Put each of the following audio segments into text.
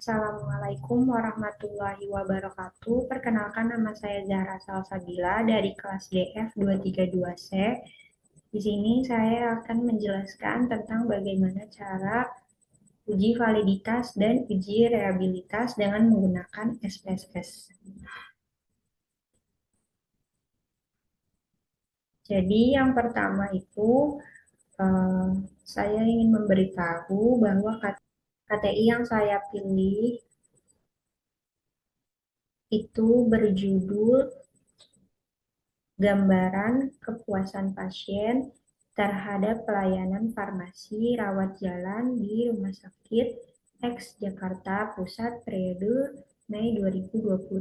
Assalamualaikum warahmatullahi wabarakatuh. Perkenalkan, nama saya Zahra Salsabila dari kelas DF 232C. Di sini saya akan menjelaskan tentang bagaimana cara uji validitas dan uji reliabilitas dengan menggunakan SPSS. Jadi yang pertama itu eh, saya ingin memberitahu bahwa KTI yang saya pilih itu berjudul Gambaran Kepuasan Pasien Terhadap Pelayanan Farmasi Rawat Jalan di Rumah Sakit X Jakarta Pusat periode Mei 2023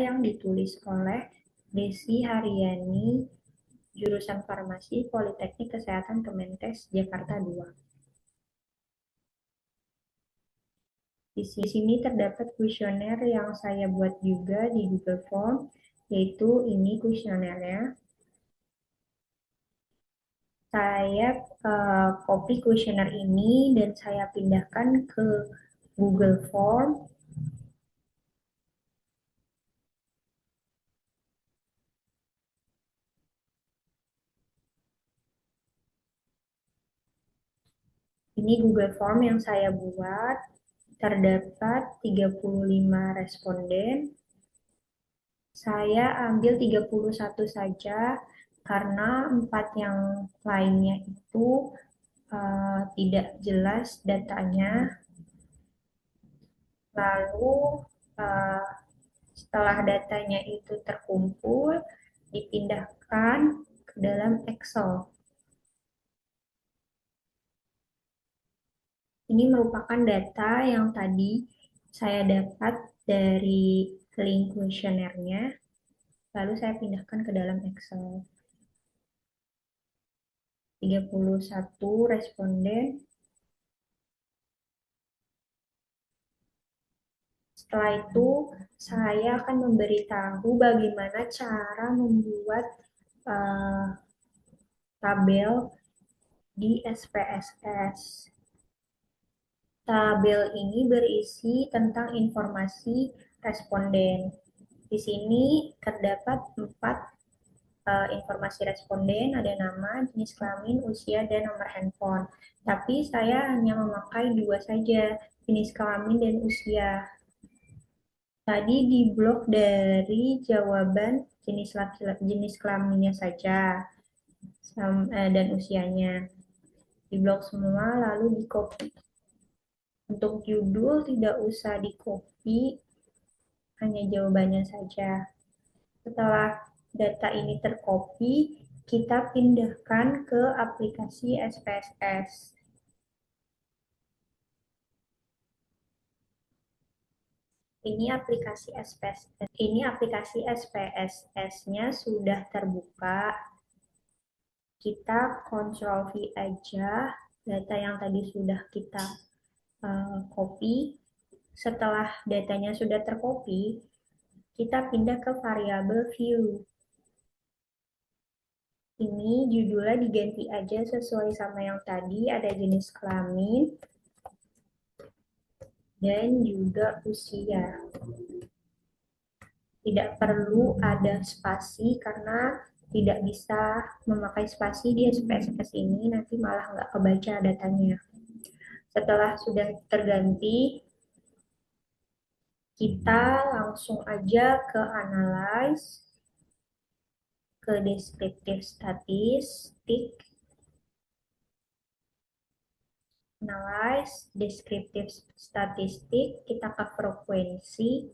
yang ditulis oleh Desi Haryani, jurusan Farmasi Politeknik Kesehatan Kemenkes Jakarta 2. Di sini terdapat kuesioner yang saya buat juga di Google Form, yaitu ini kuesionernya. Saya copy kuesioner ini dan saya pindahkan ke Google Form. Ini Google Form yang saya buat. Terdapat 35 responden. Saya ambil 31 saja karena 4 yang lainnya itu tidak jelas datanya. Lalu uh, setelah datanya itu terkumpul, dipindahkan ke dalam Excel. Ini merupakan data yang tadi saya dapat dari link kuesionernya, lalu saya pindahkan ke dalam Excel. 31 responden. Setelah itu, saya akan memberitahu bagaimana cara membuat uh, tabel di SPSS. Tabel ini berisi tentang informasi responden. Di sini terdapat 4 informasi responden, ada nama, jenis kelamin, usia, dan nomor handphone. Tapi saya hanya memakai 2 saja, jenis kelamin dan usia. Tadi di blok dari jawaban jenis jenis kelaminnya saja dan usianya. Di blok semua lalu di copy. Untuk judul tidak usah di copy, hanya jawabannya saja. Setelah data ini tercopy, kita pindahkan ke aplikasi SPSS. Ini aplikasi SPSS. Ini aplikasi SPSS-nya sudah terbuka. Kita Ctrl V aja data yang tadi sudah kita copy. Setelah datanya sudah tercopy, kita pindah ke variabel view. Ini judulnya diganti aja sesuai sama yang tadi, ada jenis kelamin dan juga usia. Tidak perlu ada spasi karena tidak bisa memakai spasi di SPSS ini, nanti malah nggak kebaca datanya. Setelah sudah terganti, kita langsung aja ke analyze, ke deskriptif statistik, analyze, deskriptif statistik, kita ke frekuensi,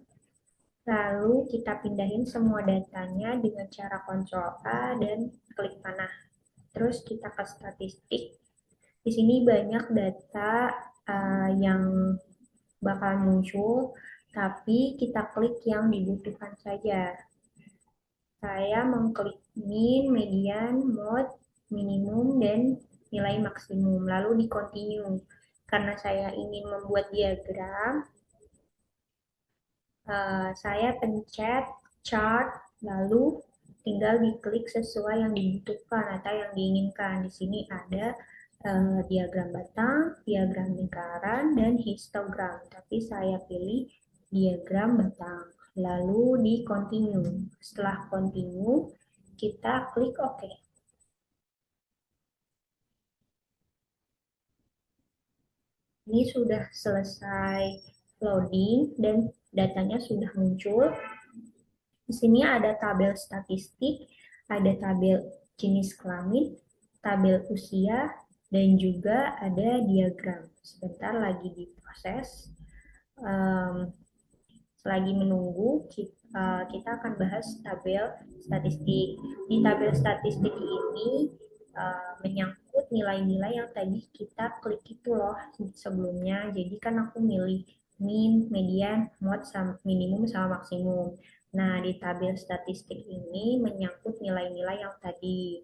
lalu kita pindahin semua datanya dengan cara Ctrl A dan klik panah. Terus kita ke statistik. Di sini banyak data yang bakal muncul, tapi kita klik yang dibutuhkan saja. Saya mengklik min, median, mode, minimum, dan nilai maksimum. Lalu di continue. Karena saya ingin membuat diagram, saya pencet chart, lalu tinggal diklik sesuai yang dibutuhkan atau yang diinginkan. Di sini ada diagram batang, diagram lingkaran, dan histogram. Tapi saya pilih diagram batang. Lalu di continue. Setelah continue, kita klik OK. Ini sudah selesai loading dan datanya sudah muncul. Di sini ada tabel statistik, ada tabel jenis kelamin, tabel usia, dan juga ada diagram. Sebentar lagi diproses. Um, Selagi menunggu, kita akan bahas tabel statistik. Di tabel statistik ini menyangkut nilai-nilai yang tadi kita klik itu loh sebelumnya. Jadi kan aku milih min, median, mode, minimum sama maksimum. Nah, di tabel statistik ini menyangkut nilai-nilai yang tadi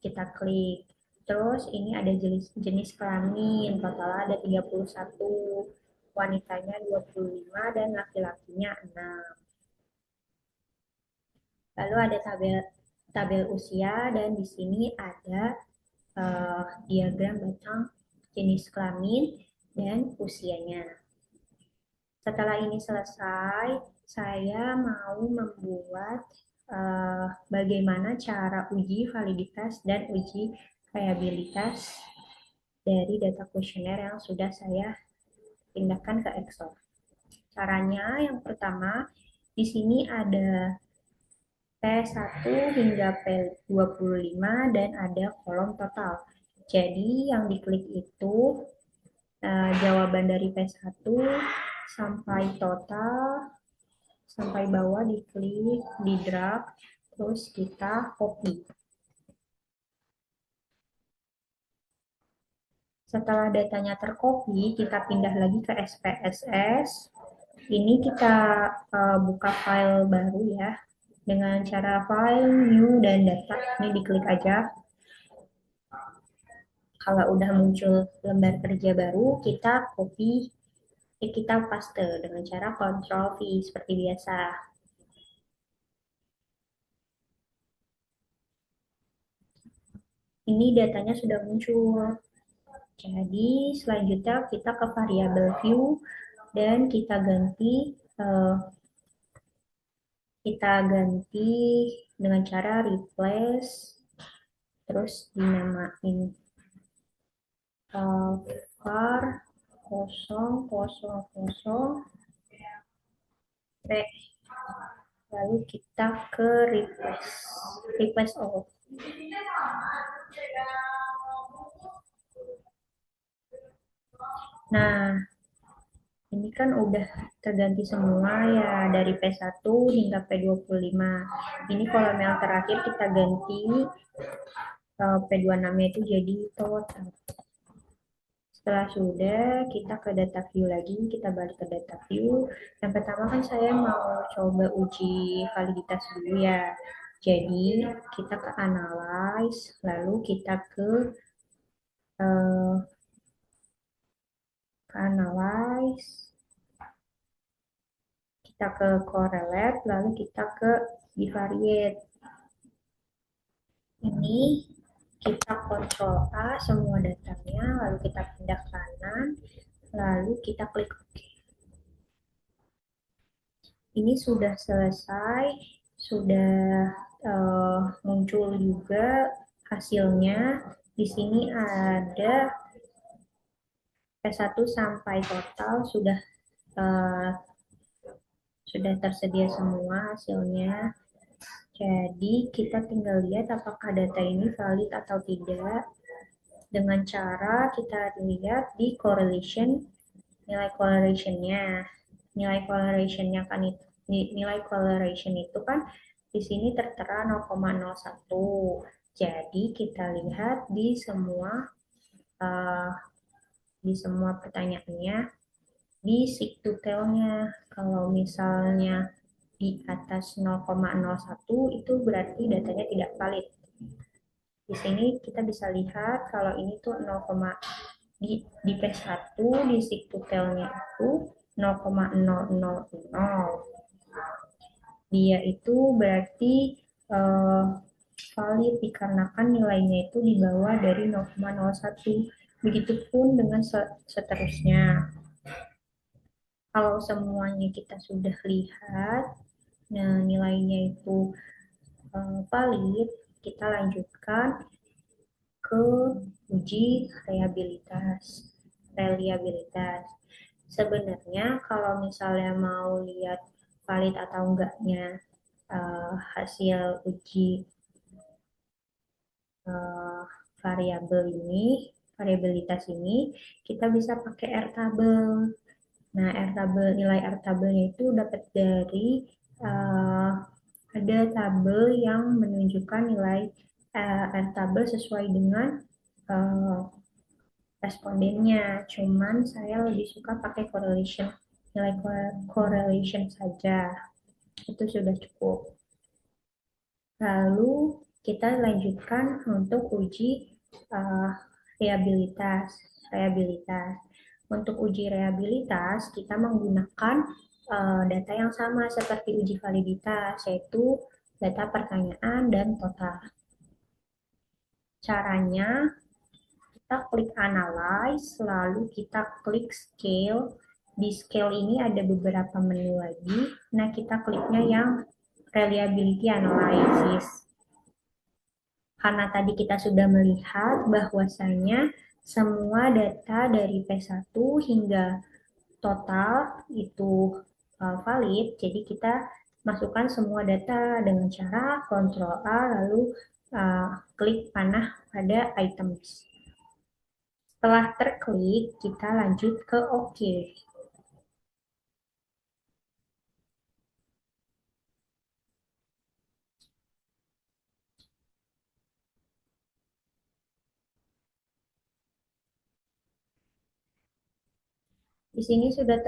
kita klik. Terus ini ada jenis kelamin, total ada 31, wanitanya 25 dan laki-lakinya 6. Lalu ada tabel tabel usia dan di sini ada diagram batang jenis kelamin dan usianya. Setelah ini selesai, saya mau membuat bagaimana cara uji validitas dan uji reliabilitas dari data kuesioner yang sudah saya pindahkan ke Excel. Caranya yang pertama, di sini ada P1 hingga P25 dan ada kolom total. Jadi yang diklik itu jawaban dari P1 sampai total, sampai bawah diklik, di drag, terus kita copy. Setelah datanya tercopy, kita pindah lagi ke SPSS. Ini kita buka file baru ya, dengan cara file, new, dan data. Ini diklik aja. Kalau udah muncul lembar kerja baru, kita copy, kita paste dengan cara Ctrl V seperti biasa. Ini datanya sudah muncul. Jadi selanjutnya kita ke variabel view dan kita ganti dengan cara replace, terus dinamain var 000 p, lalu kita ke replace all. Nah, ini kan udah terganti semua ya dari P1 hingga P25. Ini kolom yang terakhir kita ganti P26-nya itu jadi total. Setelah sudah, kita ke data view lagi, kita balik ke data view. Yang pertama kan saya mau coba uji validitas dulu ya. Jadi, kita ke analyze, lalu kita ke analyze, kita ke correlate, lalu kita ke bivariate. Ini kita Ctrl A semua datanya, lalu kita pindah kanan, lalu kita klik OK. Ini sudah selesai, sudah muncul juga hasilnya. Di sini ada P1 sampai total sudah tersedia semua hasilnya. Jadi kita tinggal lihat apakah data ini valid atau tidak dengan cara kita lihat di correlation, nilai correlationnya. Nilai correlationnya kan nilai correlation itu kan di sini tertera 0,01. Jadi kita lihat di semua pertanyaannya di siktutelnya. Kalau misalnya di atas 0,01 itu berarti datanya tidak valid. Di sini kita bisa lihat kalau ini tuh 0, di P1 di siktutelnya itu 0,000. Dia itu berarti valid dikarenakan nilainya itu di bawah dari 0,01. Begitupun dengan seterusnya. Kalau semuanya kita sudah lihat, nah nilainya itu valid, kita lanjutkan ke uji reliabilitas. Sebenarnya kalau misalnya mau lihat valid atau enggaknya hasil uji uh, variabel ini, variabilitas ini, kita bisa pakai R tabel. Nah, nilai R tabelnya itu dapat dari uh, ada tabel yang menunjukkan nilai R tabel sesuai dengan uh, respondennya. Cuman saya lebih suka pakai nilai correlation saja. Itu sudah cukup. Lalu kita lanjutkan untuk uji uh, reliabilitas. Reliabilitas. Untuk uji reliabilitas, kita menggunakan data yang sama seperti uji validitas, yaitu data pertanyaan dan total. Caranya, kita klik analyze, lalu kita klik scale. Di scale ini ada beberapa menu lagi. Nah, kita kliknya yang reliability analysis. Karena tadi kita sudah melihat bahwasanya semua data dari P1 hingga total itu valid, jadi kita masukkan semua data dengan cara Ctrl A lalu klik panah pada items. Setelah terklik, kita lanjut ke OK. Di sini sudah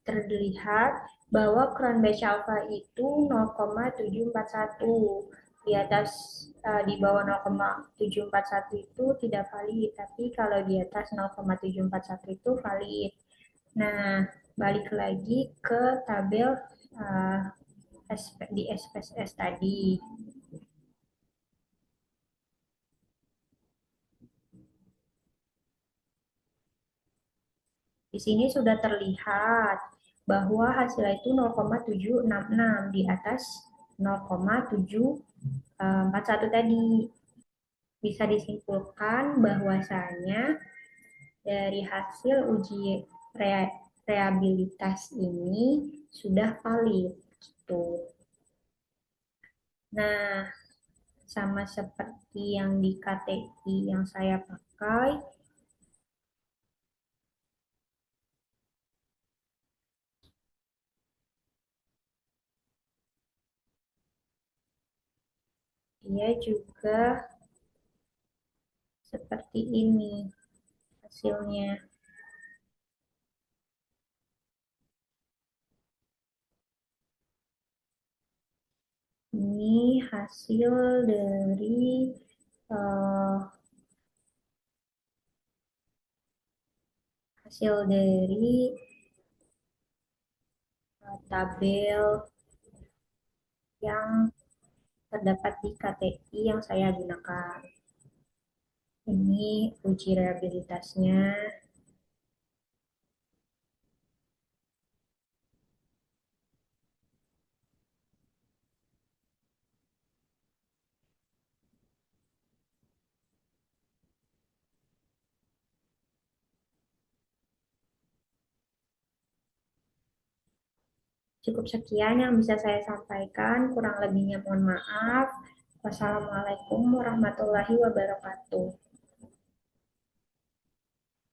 terlihat bahwa crown batch alpha itu 0,741. Di atas di bawah 0,741 itu tidak valid, tapi kalau di atas 0,741 itu valid. Nah, balik lagi ke tabel uh, di SPSS tadi. Di sini sudah terlihat bahwa hasilnya itu 0,766 di atas 0,741 tadi. Bisa disimpulkan bahwasanya dari hasil uji rehabilitas ini sudah valid gitu. Nah, sama seperti yang di KTI yang saya pakai, dia juga seperti ini hasilnya. Ini hasil dari uh, hasil dari tabel yang terdapat di KTI yang saya gunakan. Ini uji reliabilitasnya. Cukup sekian yang bisa saya sampaikan. Kurang lebihnya mohon maaf. Wassalamualaikum warahmatullahi wabarakatuh.